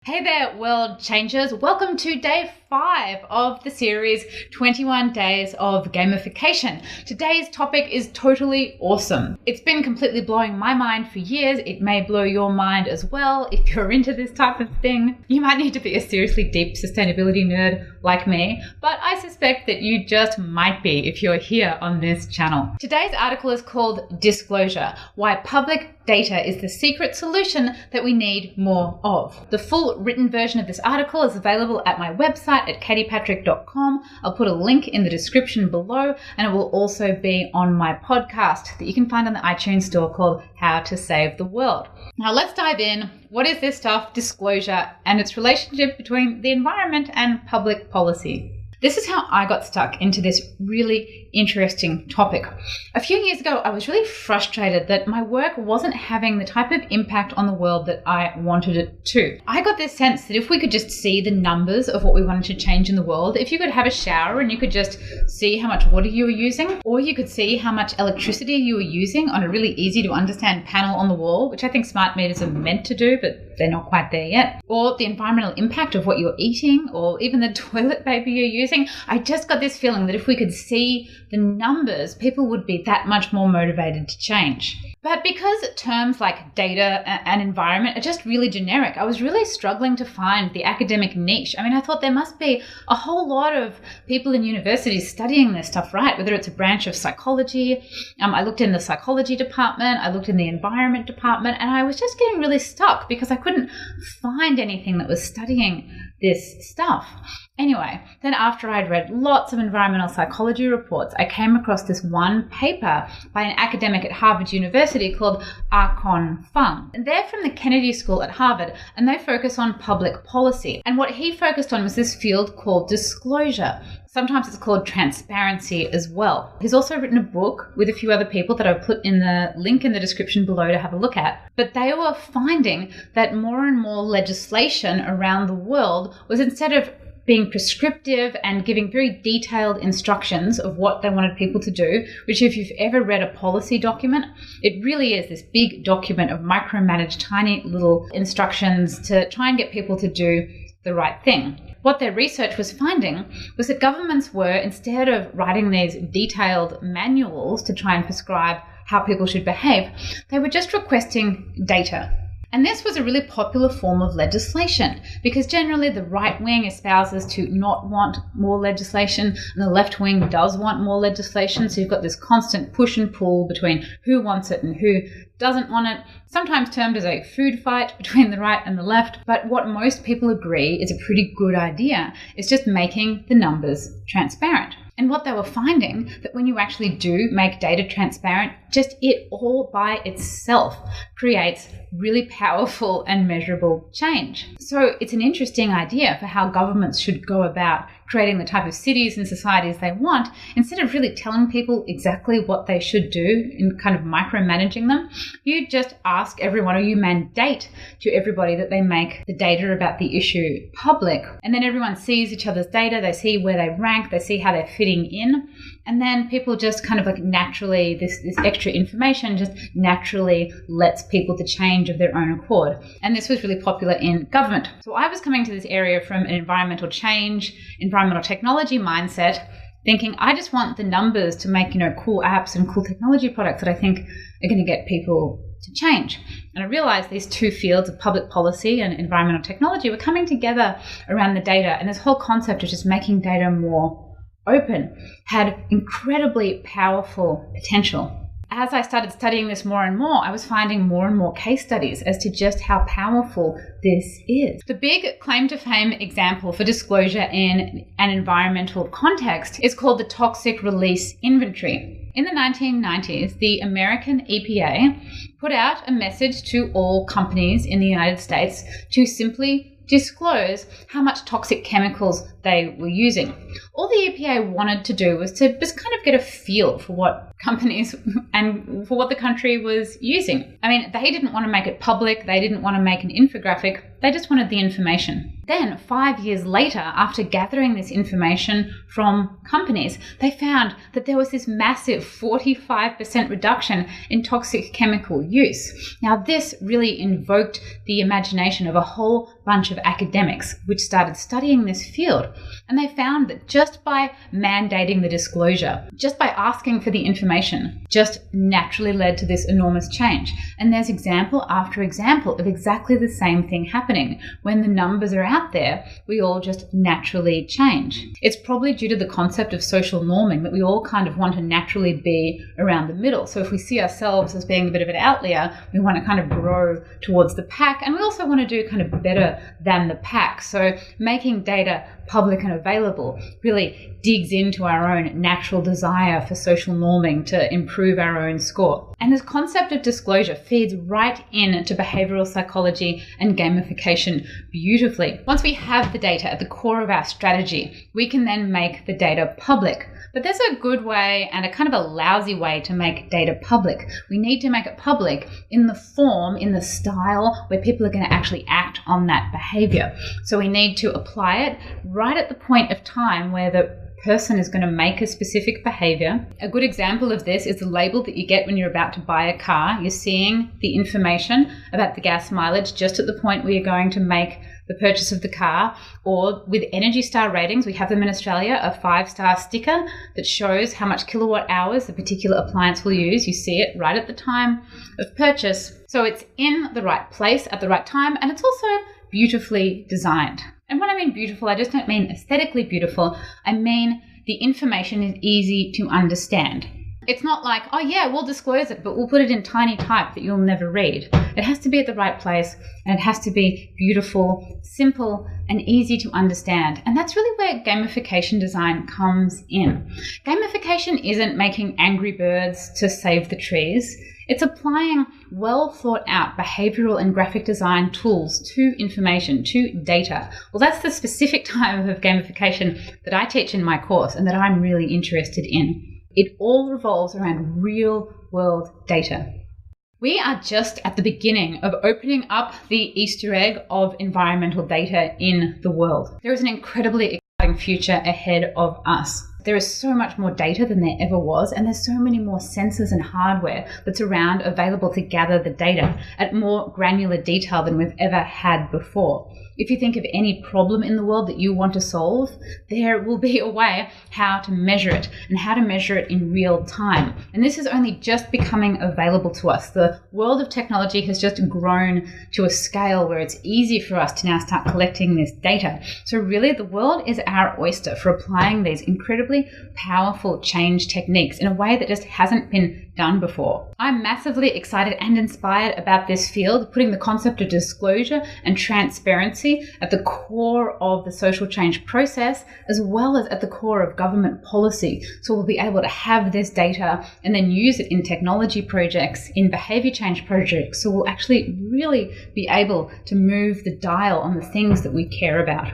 Hey there, world changers. Welcome to day 5 of the series 21 Days of Gamification. Today's topic is totally awesome. It's been completely blowing my mind for years. It may blow your mind as well. If you're into this type of thing, you might need to be a seriously deep sustainability nerd like me, but I suspect that you just might be if you're here on this channel. Today's article is called Disclosure: Why Public Data is the Secret Solution That We Need More Of. The full written version of this article is available at my website at katiepatrick.com. I'll put a link in the description below, and it will also be on my podcast that you can find on the iTunes store called How to Save the World. Now let's dive in. What is this stuff, disclosure, and its relationship between the environment and public policy? This is how I got stuck into this really interesting topic. A few years ago, I was really frustrated that my work wasn't having the type of impact on the world that I wanted it to. I got this sense that if we could just see the numbers of what we wanted to change in the world, if you could have a shower and you could just see how much water you were using, or you could see how much electricity you were using on a really easy to understand panel on the wall, which I think smart meters are meant to do, but they're not quite there yet, or the environmental impact of what you're eating, or even the toilet paper you're using, I just got this feeling that if we could see the numbers, people would be that much more motivated to change. But because terms like data and environment are just really generic, I was really struggling to find the academic niche. I mean, I thought there must be a whole lot of people in universities studying this stuff, right? Whether it's a branch of psychology. I looked in the psychology department, I looked in the environment department, and I was just getting really stuck because I couldn't find anything that was studying this stuff. Anyway, then after I'd read lots of environmental psychology reports, I came across this one paper by an academic at Harvard University called Arkon Fung. And they're from the Kennedy School at Harvard, and they focus on public policy. And what he focused on was this field called disclosure. Sometimes it's called transparency as well. He's also written a book with a few other people that I've put in the link in the description below to have a look at. But they were finding that more and more legislation around the world was, instead of being prescriptive and giving very detailed instructions of what they wanted people to do, which if you've ever read a policy document, it really is this big document of micromanaged tiny little instructions to try and get people to do the right thing. What their research was finding was that governments were, instead of writing these detailed manuals to try and prescribe how people should behave, they were just requesting data. And this was a really popular form of legislation because generally the right wing espouses to not want more legislation and the left wing does want more legislation. So you've got this constant push and pull between who wants it and who doesn't want it, sometimes termed as a food fight between the right and the left. But what most people agree is a pretty good idea is just making the numbers transparent. And what they were finding, that when you actually do make data transparent, just it all by itself creates really powerful and measurable change. So it's an interesting idea for how governments should go about creating the type of cities and societies they want. Instead of really telling people exactly what they should do and kind of micromanaging them, you just ask everyone, or you mandate to everybody that they make the data about the issue public. And then everyone sees each other's data, they see where they rank, they see how they're fitting in. And then people just kind of like naturally, this extra information just naturally lets people to change of their own accord. And this was really popular in government. So I was coming to this area from an environmental change, environmental technology mindset, thinking I just want the numbers to make, cool apps and cool technology products that I think are going to get people to change. And I realized these two fields of public policy and environmental technology were coming together around the data. And this whole concept of just making data more open had incredibly powerful potential. As I started studying this more and more, I was finding more and more case studies as to just how powerful this is. The big claim to fame example for disclosure in an environmental context is called the Toxic Release Inventory. In the 1990s, the American EPA put out a message to all companies in the United States to simply disclose how much toxic chemicals they were using. All the EPA wanted to do was to just kind of get a feel for what companies and for what the country was using. I mean, they didn't want to make it public. They didn't want to make an infographic. They just wanted the information. Then 5 years later, after gathering this information from companies, they found that there was this massive 45% reduction in toxic chemical use. Now, this really invoked the imagination of a whole bunch of academics, which started studying this field. And they found that just by mandating the disclosure, just by asking for the information, just naturally led to this enormous change. And there's example after example of exactly the same thing happening. When the numbers are out there, we all just naturally change. It's probably due to the concept of social norming that we all kind of want to naturally be around the middle. So if we see ourselves as being a bit of an outlier, we want to kind of grow towards the pack, and we also want to do kind of better than the pack. So making data public and available really digs into our own natural desire for social norming to improve our own score. And this concept of disclosure feeds right into behavioral psychology and gamification beautifully. Once we have the data at the core of our strategy, we can then make the data public. But there's a good way and a kind of a lousy way to make data public. We need to make it public in the form, in the style where people are going to actually act on that behavior. So we need to apply it right at the point of time where the person is going to make a specific behavior. A good example of this is the label that you get when you're about to buy a car. You're seeing the information about the gas mileage just at the point where you're going to make the purchase of the car. Or with Energy Star ratings, we have them in Australia, a 5-star sticker that shows how much kilowatt hours a particular appliance will use. You see it right at the time of purchase. So it's in the right place at the right time, and it's also beautifully designed. And when I mean beautiful, I just don't mean aesthetically beautiful. I mean the information is easy to understand. It's not like, oh yeah, we'll disclose it, but we'll put it in tiny type that you'll never read. It has to be at the right place, and it has to be beautiful, simple, and easy to understand. And that's really where gamification design comes in. Gamification isn't making Angry Birds to save the trees. It's applying well thought out behavioral and graphic design tools to information, to data. Well, that's the specific type of gamification that I teach in my course and that I'm really interested in. It all revolves around real world data. We are just at the beginning of opening up the Easter egg of environmental data in the world. There is an incredibly exciting future ahead of us. There is so much more data than there ever was, and there's so many more sensors and hardware that's around available to gather the data at more granular detail than we've ever had before. If you think of any problem in the world that you want to solve, there will be a way how to measure it and how to measure it in real time. And this is only just becoming available to us. The world of technology has just grown to a scale where it's easy for us to now start collecting this data. So really the world is our oyster for applying these incredibly powerful change techniques in a way that just hasn't been done before. I'm massively excited and inspired about this field, putting the concept of disclosure and transparency at the core of the social change process, as well as at the core of government policy. So we'll be able to have this data and then use it in technology projects, in behavior change projects. So we'll actually really be able to move the dial on the things that we care about.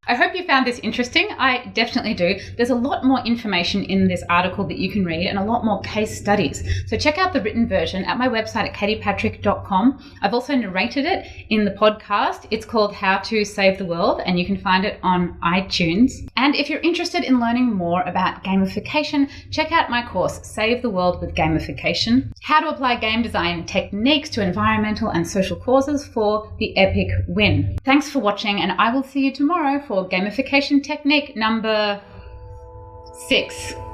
I hope you found this interesting. I definitely do. There's a lot more information in this article that you can read and a lot more case studies. So check out the written version at my website at katiepatrick.com. I've also narrated it in the podcast. It's called How to Save the World, and you can find it on iTunes. And if you're interested in learning more about gamification, check out my course, Save the World with Gamification, how to apply game design techniques to environmental and social causes for the epic win. Thanks for watching, and I will see you tomorrow for gamification technique number 6.